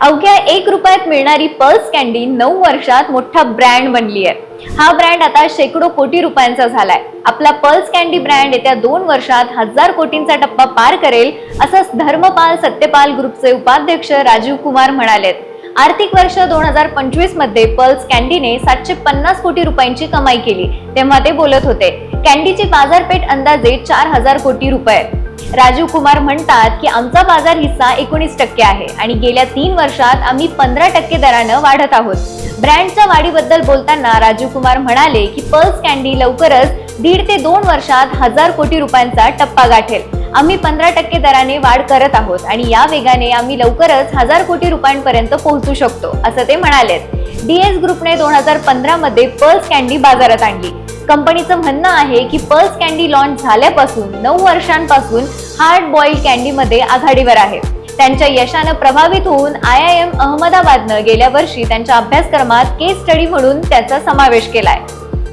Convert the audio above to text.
अवघ्या 1 रुपयात मिळणारी पल्स कॅन्डी 9 वर्षात मोठा ब्रँड बनली आहे। हा ब्रँड आता शेकडो कोटी रुपयांचा झालाय। आपला पल्स कॅन्डी ब्रँड येत्या 2 वर्षात 1000 कोटींचा टप्पा पार करेल, असं धर्मपाल सत्यपाल ग्रुपचे उपाध्यक्ष राजीव कुमार म्हणालेत। आर्थिक वर्ष 2025 मध्ये पल्स कॅन्डीने 750 कोटी रुपयांची कमाई केली, तेव्हा ते बोलत होते। कॅन्डीची बाजारपेठ अंदाजे 4000 कोटी रुपये। राजीव कुमार म्हणतात की आमचा बाजार हिस्सा 19% आहे आणि गेल्या 3 वर्षात आम्ही 15% दराने वाढत आहोत। ब्रँडच्या वाढीबद्दल बोलताना राजीव कुमार म्हणाले की पल्स कॅन्डी लवकरच 1.5 ते 2 वर्षात 1000 कोटी रुपयांचा टप्पा गाठेल। आम्ही 15% दराने वाढ करत आहोत आणि या वेगाने आम्ही लवकरच 1000 कोटी रुपयांपर्यंत पोहोचू शकतो, असं ते म्हणाले। डीएस ग्रुपने 2015 मध्ये पल्स कॅन्डी बाजारात आणली। कंपनीचं म्हणणं आहे की पल्स कॅन्डी लॉन्च झाल्यापासून 9 वर्षांपासून हार्ड बॉइल्ड कॅन्डी मध्ये आघाडीवर आहे। त्यांच्या यशानं प्रभावित होऊन IIM अहमदाबादनं गेल्या वर्षी त्यांच्या अभ्यासक्रमात केस स्टडी म्हणून त्याचा समावेश केलाय।